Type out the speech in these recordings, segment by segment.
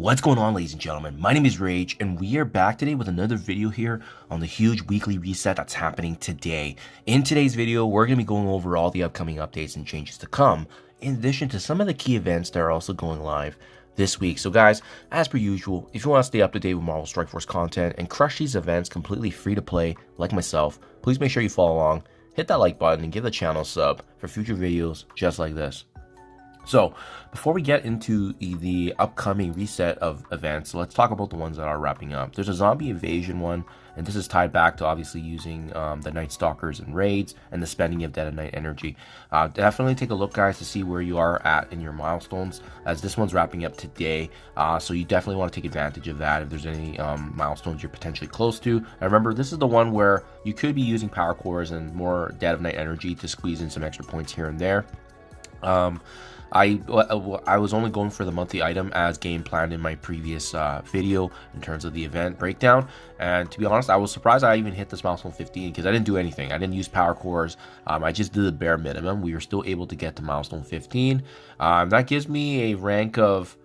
What's going on, ladies and gentlemen? My name is Rayge, and we are back today with another video here on the huge weekly reset that's happening today. In today's video, we're going to be going over all the upcoming updates and changes to come, in addition to some of the key events that are also going live this week. So guys, as per usual, if you want to stay up to date with Marvel Strike Force content and crush these events completely free to play like myself, please make sure you follow along, hit that like button, and give the channel a sub for future videos just like this. So before we get into the upcoming reset of events, let's talk about the ones that are wrapping up. There's a zombie invasion one, and this is tied back to obviously using the Night Stalkers and raids and the spending of Dead of Night energy. Definitely take a look, guys, to see where you are at in your milestones, as this one's wrapping up today. So you definitely want to take advantage of that if there's any milestones you're potentially close to. And remember, this is the one where you could be using power cores and more Dead of Night energy to squeeze in some extra points here and there. I was only going for the monthly item as game planned in my previous video in terms of the event breakdown, and to be honest, I was surprised I even hit this milestone 15 because I didn't do anything. I didn't use power cores. I just did the bare minimum. We were still able to get to milestone 15. That gives me a rank of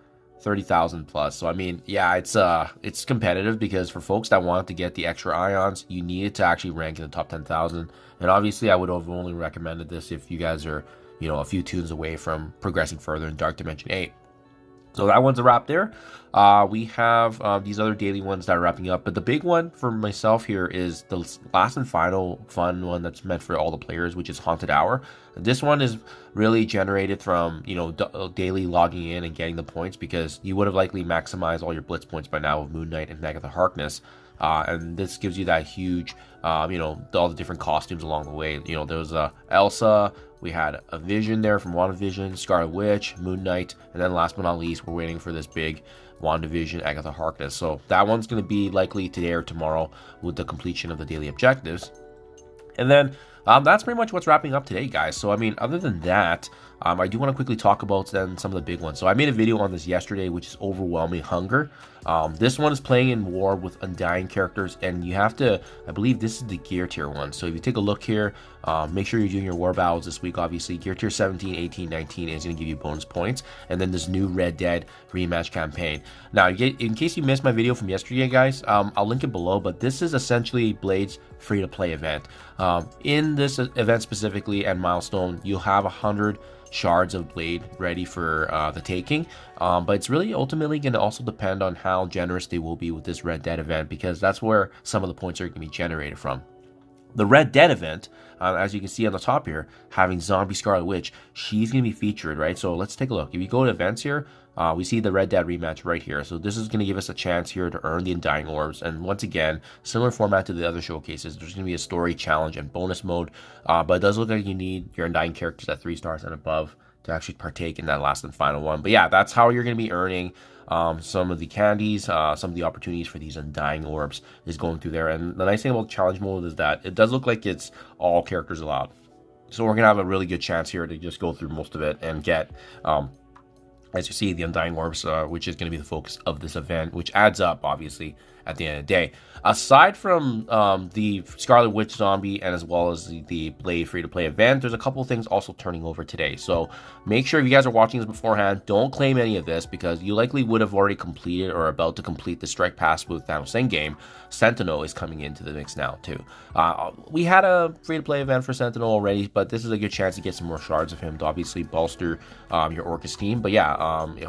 30,000 plus. So I mean, yeah, it's competitive, because for folks that wanted to get the extra ions, you needed to actually rank in the top 10,000. And obviously, I would have only recommended this if you guys are, you know, a few tunes away from progressing further in Dark Dimension 8. So that one's a wrap there. We have these other daily ones that are wrapping up, but the big one for myself here is the last and final fun one that's meant for all the players, which is Haunted Hour. This one is really generated from, you know, daily logging in and getting the points, because you would have likely maximized all your Blitz points by now with Moon Knight and Agatha Harkness. And this gives you that huge, you know, all the different costumes along the way. You know, there was Elsa, we had a Vision there from WandaVision, Scarlet Witch, Moon Knight, and then last but not least, we're waiting for this big WandaVision Agatha Harkness. So that one's going to be likely today or tomorrow with the completion of the daily objectives. And then that's pretty much what's wrapping up today, guys. So I mean, other than that, I do want to quickly talk about then some of the big ones. So I made a video on this yesterday, which is Overwhelming Hunger. This one is playing in war with Undying characters, and you have to, I believe this is the gear tier one. So if you take a look here, make sure you're doing your war battles this week. Obviously, gear tier 17, 18, 19 is going to give you bonus points. And then this new Red Dead Rematch campaign. Now, in case you missed my video from yesterday, guys, I'll link it below, but this is essentially Blade's free-to-play event. In this event specifically and milestone, you'll have 100 shards of Blade ready for the taking, but it's really ultimately going to also depend on how generous they will be with this Red Dead event, because that's where some of the points are going to be generated from. The Red Dead event, as you can see on the top here, having Zombie Scarlet Witch, she's going to be featured, right? So let's take a look. If you go to events here, we see the Red Dead Rematch right here. So this is going to give us a chance here to earn the Undying Orbs. And once again, similar format to the other showcases. There's going to be a story, challenge, and bonus mode. But it does look like you need your Undying characters at 3 stars and above to actually partake in that last and final one. But yeah, that's how you're going to be earning some of the candies, some of the opportunities for these Undying Orbs is going through there. And the nice thing about challenge mode is that it does look like it's all characters allowed. So we're going to have a really good chance here to just go through most of it and get, as you see, the Undying Orbs, which is going to be the focus of this event, which adds up, obviously, at the end of the day. Aside from the Scarlet Witch Zombie and as well as the Blade free-to-play event, there's a couple of things also turning over today. So make sure if you guys are watching this beforehand, don't claim any of this, because you likely would have already completed or about to complete the Strike Pass with Thanos Endgame. Sentinel is coming into the mix now, too. We had a free-to-play event for Sentinel already, but this is a good chance to get some more shards of him to obviously bolster your Orcus team. But yeah,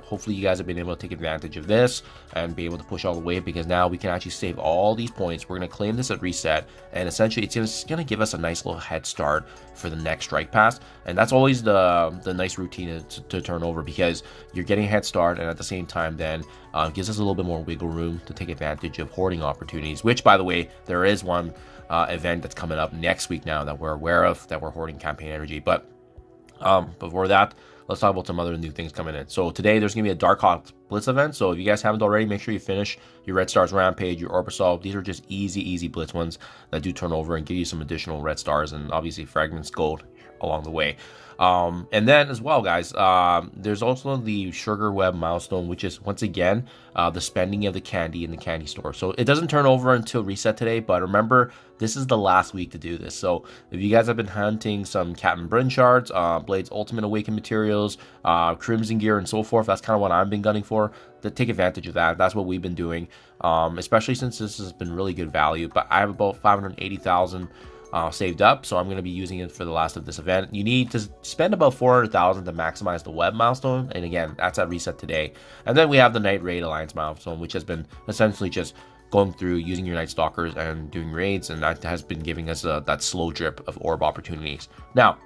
hopefully you guys have been able to take advantage of this and be able to push all the way, because now we can actually save all these points. We're going to claim this at reset, and essentially it's going to give us a nice little head start for the next Strike Pass. And that's always the nice routine to turn over, because you're getting a head start, and at the same time then gives us a little bit more wiggle room to take advantage of hoarding opportunities, which, by the way, there is one event that's coming up next week now that we're aware of, that we're hoarding campaign energy. But before that, let's talk about some other new things coming in. So today there's going to be a Dark Hot Blitz event. So if you guys haven't already, make sure you finish your Red Stars Rampage, your Orbital. These are just easy Blitz ones that do turn over and give you some additional Red Stars and obviously Fragments Gold along the way. And then as well, guys, there's also the sugar web milestone, which is once again the spending of the candy in the candy store. So it doesn't turn over until reset today, but remember, this is the last week to do this. So if you guys have been hunting some Captain Bryn shards, Blade's Ultimate Awakened materials, Crimson gear, and so forth, that's kind of what I've been gunning for. To take advantage of that. That's what we've been doing, especially since this has been really good value. But I have about 580,000 saved up, so I'm going to be using it for the last of this event. You need to spend about 400,000 to maximize the web milestone, and again, that's at reset today. And then we have the Night Raid Alliance milestone, which has been essentially just going through using your Night Stalkers and doing raids, and that has been giving us that slow drip of orb opportunities. Now,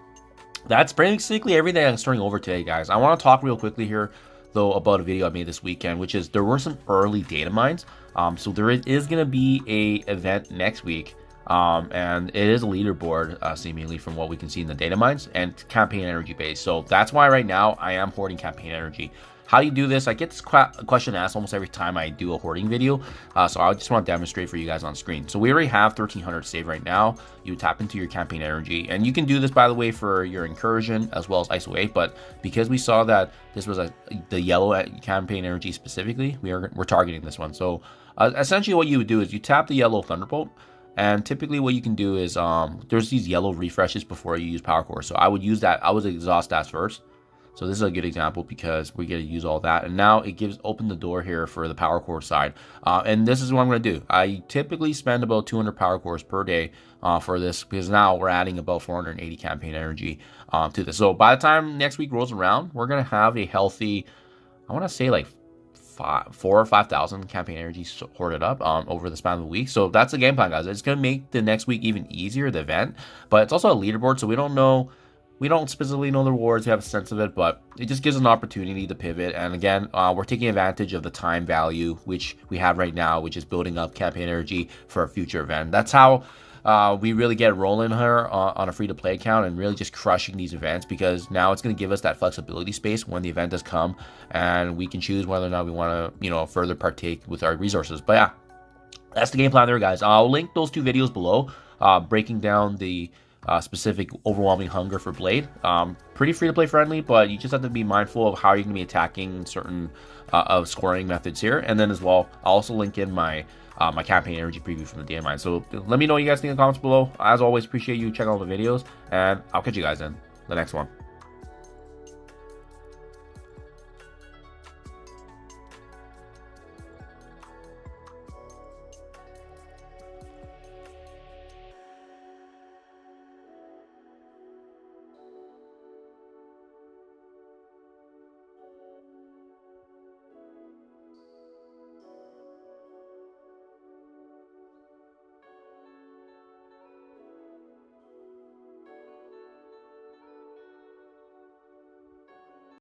that's basically everything I'm starting over today, guys. I want to talk real quickly here, though, about a video I made this weekend, which is there were some early data mines. So there is going to be a event next week. And it is a leaderboard, seemingly from what we can see in the data mines, and campaign energy based. So that's why right now I am hoarding campaign energy. How do you do this? I get this question asked almost every time I do a hoarding video. So I just want to demonstrate for you guys on screen. So we already have 1,300 saved right now. You tap into your campaign energy, and you can do this, by the way, for your incursion as well as ISO 8. But because we saw that this was the yellow campaign energy specifically, we're targeting this one. So essentially what you would do is you tap the yellow Thunderbolt. And typically what you can do is there's these yellow refreshes before you use power core. So I would use that. I would exhaust that first. So this is a good example because we get to use all that. And now it open the door here for the power core side. And this is what I'm going to do. I typically spend about 200 power cores per day for this, because now we're adding about 480 campaign energy to this. So by the time next week rolls around, we're going to have a healthy, I want to say like 4,000 or 5,000 campaign energy hoarded up over the span of the week. So that's the game plan, guys. It's going to make the next week even easier, the event, but it's also a leaderboard, so we don't specifically know the rewards. We have a sense of it, but it just gives an opportunity to pivot. And again, we're taking advantage of the time value which we have right now, which is building up campaign energy for a future event. That's how we really get rolling here on a free-to-play account, and really just crushing these events, because now it's going to give us that flexibility space when the event does come, and we can choose whether or not we want to, further partake with our resources. But yeah, that's the game plan there, guys. I'll link those two videos below, breaking down the specific overwhelming hunger for Blade. Pretty free-to-play friendly, but you just have to be mindful of how you're going to be attacking certain scoring methods here. And then as well, I'll also link in my my campaign energy preview from the data mine. So let me know what you guys think in the comments below. As always, appreciate you checking out the videos, and I'll catch you guys in the next one.